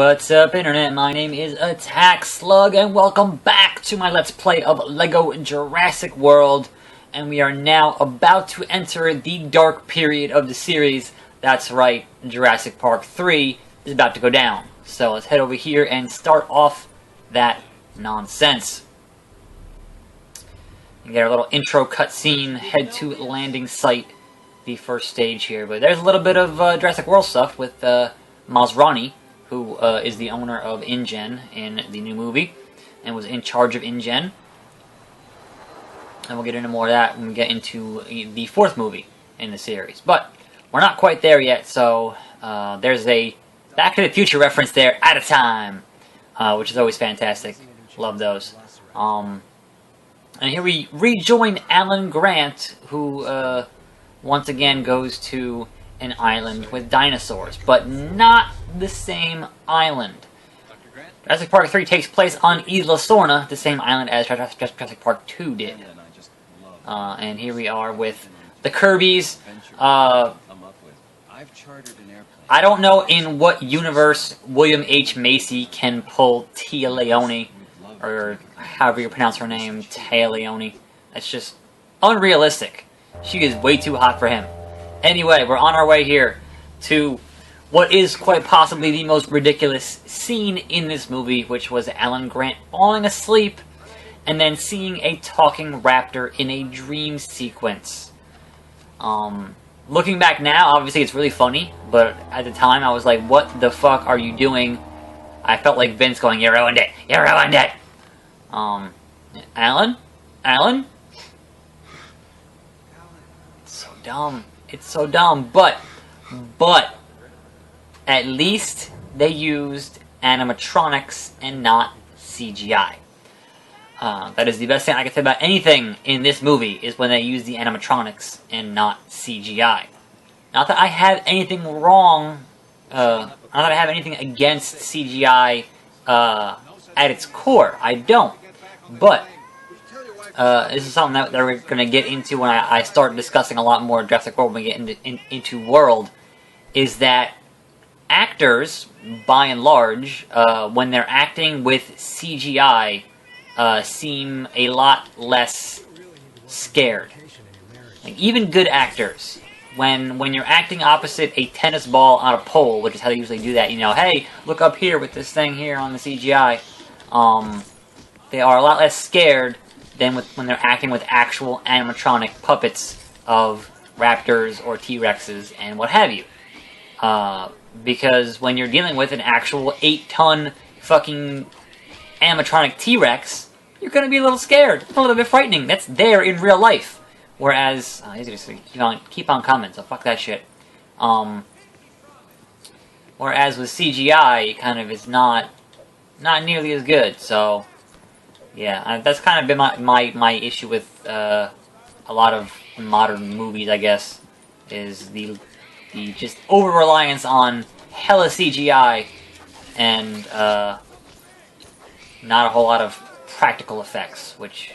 What's up, Internet? My name is Attack Slug, and welcome back to my Let's Play of LEGO Jurassic World. And we are now about to enter the dark period of the series. That's right, Jurassic Park 3 is about to go down. So let's head over here and start off that nonsense. And get our little intro cutscene, head to landing site, the first stage here. But there's a little bit of Jurassic World stuff with Masrani, who is the owner of InGen in the new movie, and was in charge of InGen. And we'll get into more of that when we get into the fourth movie in the series. But we're not quite there yet, so there's a Back to the Future reference there at a time, which is always fantastic. Love those. And here we rejoin Alan Grant, who once again goes to an island with dinosaurs, but not the same island. Jurassic Park 3 takes place on Isla Sorna, the same island as Jurassic Park 2 did. And here we are with the Kirbys. I don't know in what universe William H. Macy can pull Tia Leone, or however you pronounce her name, Tia Leone. That's just unrealistic. She is way too hot for him. Anyway, we're on our way here to what is quite possibly the most ridiculous scene in this movie, which was Alan Grant falling asleep and then seeing a talking raptor in a dream sequence. Looking back now, obviously it's really funny, but at the time I was like, what the fuck are you doing? I felt like Vince going, you ruined it! You ruined it! Alan? Alan? It's so dumb. It's so dumb, but at least they used animatronics and not CGI. That is the best thing I can say about anything in this movie, is when they use the animatronics and not CGI. Not that I have anything wrong, not that I have anything against CGI at its core. I don't. But this is something that we're going to get into when I start discussing a lot more Jurassic World when we get into World, is that actors, by and large, when they're acting with CGI, seem a lot less scared. Like, even good actors, when you're acting opposite a tennis ball on a pole, which is how they usually do that, you know, hey, look up here with this thing here on the CGI, they are a lot less scared than when they're acting with actual animatronic puppets of raptors or T-Rexes and what have you. Because when you're dealing with an actual 8-ton fucking animatronic T-Rex, you're going to be a little scared. It's a little bit frightening. That's there in real life. Whereas, he's going to keep on coming, so fuck that shit. Whereas with CGI, it kind of is not nearly as good, so yeah, that's kind of been my issue with a lot of modern movies, I guess, is the just over-reliance on hella CGI and not a whole lot of practical effects, which,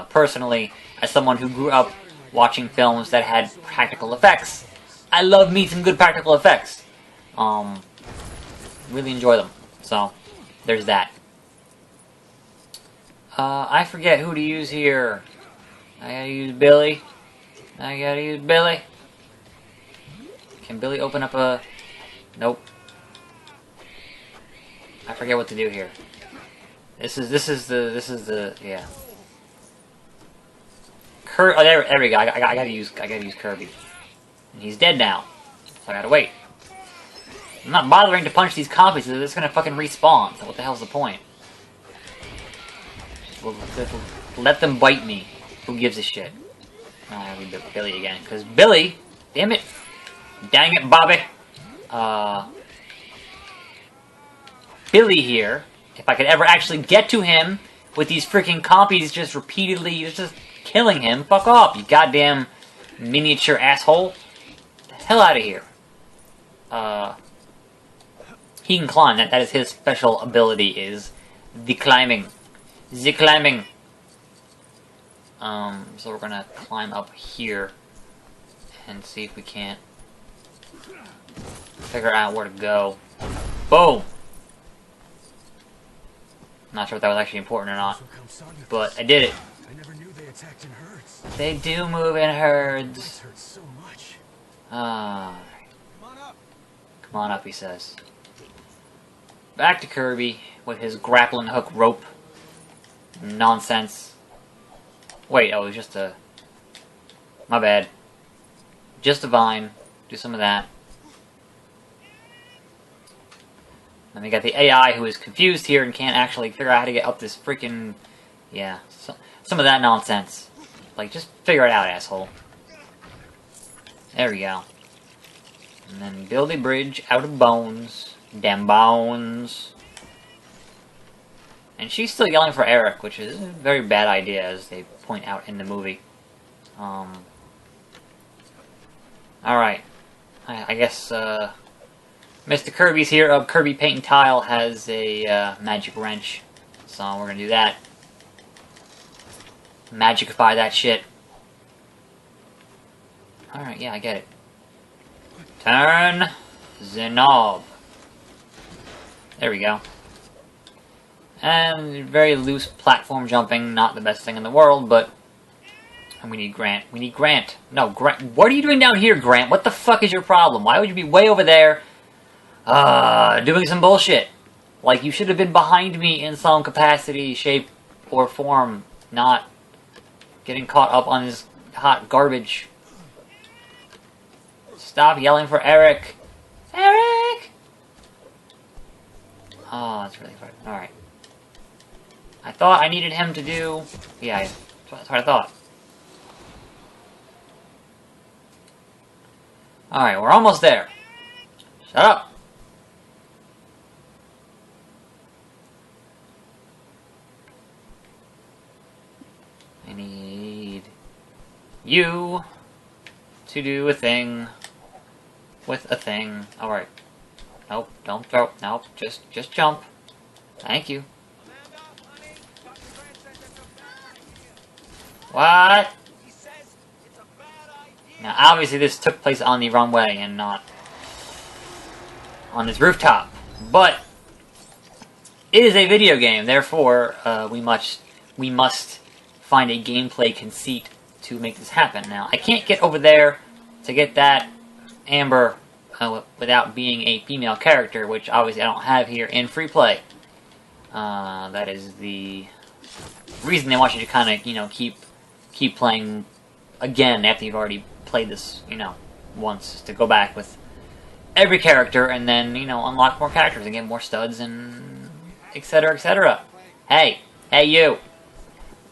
personally, as someone who grew up watching films that had practical effects, I love me some good practical effects. Really enjoy them. So, there's that. I forget who to use here. I gotta use Billy. Can Billy open up a... Nope. I forget what to do here. This is the yeah. Oh, there we go. I gotta use Kirby. And he's dead now. So I gotta wait. I'm not bothering to punch these copies, they're just gonna fucking respawn. So what the hell's the point? We'll let them bite me. Who gives a shit? I'll be Billy again. Because Billy... Damn it. Dang it, Bobby. Billy here, if I could ever actually get to him with these freaking copies just repeatedly just killing him, fuck off, you goddamn miniature asshole. Get the hell out of here. He can climb. That is his special ability, is the climbing. The climbing. So we're gonna climb up here and see if we can't figure out where to go. Boom! Not sure if that was actually important or not, but I did it. I never knew they attacked in herds. They do move in herds. This hurts so much. Ah, Come on up. come on up, he says. Back to Kirby with his grappling hook rope. Nonsense. Wait, oh, it was just a... My bad. Just a vine. Do some of that. Then we got the AI who is confused here and can't actually figure out how to get up this freaking... Yeah, some of that nonsense. Like, just figure it out, asshole. There we go. And then build a bridge out of bones. Damn bones. And she's still yelling for Eric, which is a very bad idea, as they point out in the movie. Alright. I guess, Mr. Kirby's here of Kirby Paint and Tile has a, magic wrench. So we're gonna do that. Magicify that shit. Alright, yeah, I get it. Turn the knob. There we go. And very loose platform jumping, not the best thing in the world, but... And we need Grant. We need Grant. No, Grant. What are you doing down here, Grant? What the fuck is your problem? Why would you be way over there, doing some bullshit? Like, you should have been behind me in some capacity, shape, or form, not getting caught up on this hot garbage. Stop yelling for Eric. Eric! Oh, that's really fun. Alright. I thought I needed him to do... Yeah, that's what I thought. Alright, we're almost there. Shut up! I need... you... to do a thing... with a thing. Alright. Nope, don't throw. Nope, just jump. Thank you. What? Now, obviously this took place on the runway and not on this rooftop. But it is a video game, therefore we must find a gameplay conceit to make this happen. Now, I can't get over there to get that Amber without being a female character, which obviously I don't have here in free play. That is the reason they want you to kind of, you know, keep playing again after you've already played this, you know, once, to go back with every character and then, you know, unlock more characters and get more studs and etc, etc. Hey you!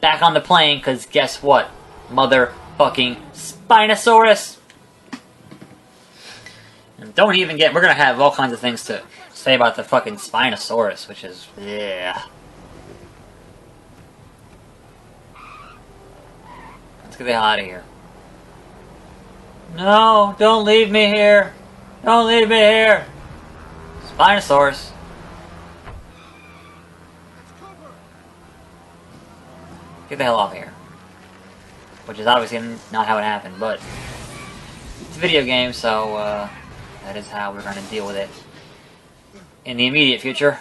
Back on the plane, because guess what? Motherfucking Spinosaurus! And don't even get... We're gonna have all kinds of things to say about the fucking Spinosaurus, which is... yeah. Let's get the hell out of here. No, don't leave me here. Don't leave me here. Spinosaurus. Get the hell off here. Which is obviously not how it happened, but it's a video game, so that is how we're going to deal with it in the immediate future.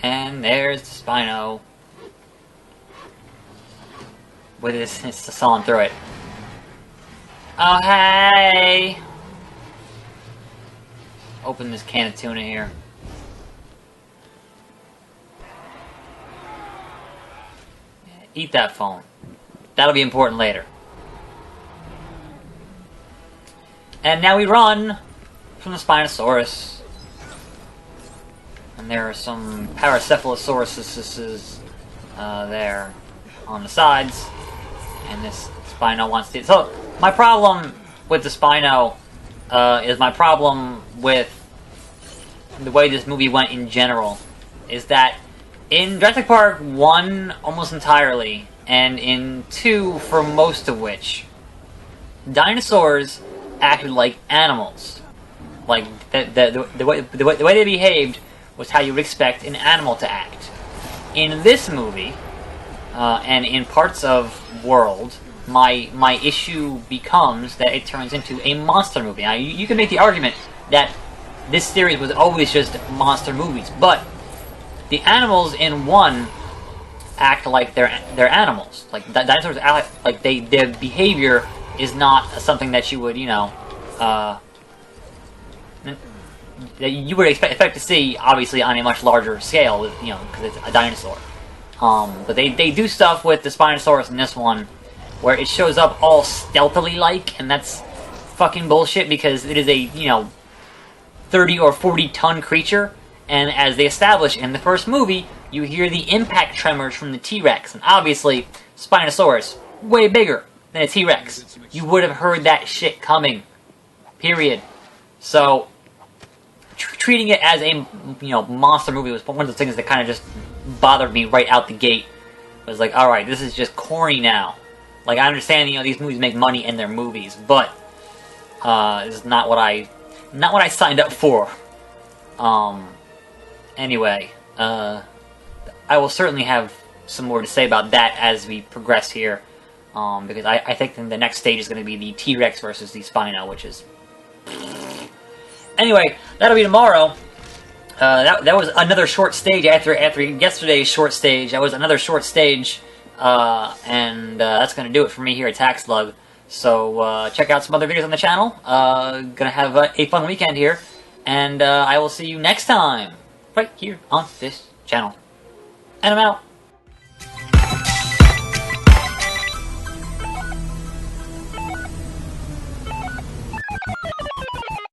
And there's the Spino with his sawing through it. Oh, hey! Open this can of tuna here. Eat that phone. That'll be important later. And now we run from the Spinosaurus. And there are some Paracephalosauruses there on the sides. And this Spino wants to... So, my problem with the Spino is my problem with the way this movie went in general. Is that in Jurassic Park 1, almost entirely, and in 2, for most of which, dinosaurs acted like animals. Like, the way they behaved was how you would expect an animal to act. In this movie, and in parts of World, my issue becomes that it turns into a monster movie. Now, you can make the argument that this series was always just monster movies, but the animals in one act like they're animals. Like dinosaurs act like their behavior is not something that you would, that you would expect to see, obviously, on a much larger scale, because it's a dinosaur. But they do stuff with the Spinosaurus in this one, where it shows up all stealthily-like, and that's fucking bullshit, because it is a, 30 or 40 ton creature, and as they establish in the first movie, you hear the impact tremors from the T-Rex, and obviously, Spinosaurus, way bigger than a T-Rex. You would have heard that shit coming. Period. So, treating it as a, monster movie was one of those things that kind of just bothered me right out the gate. It was like, alright, this is just corny now. Like, I understand, these movies make money in their movies, but, this is not what I signed up for. Anyway, I will certainly have some more to say about that as we progress here, because I think the next stage is going to be the T-Rex versus the Spino, which is... Anyway, that'll be tomorrow. That was another short stage after yesterday's short stage. That was another short stage, and that's going to do it for me here at TaxSlug. So check out some other videos on the channel. Gonna have a fun weekend here, and I will see you next time right here on this channel. And I'm out.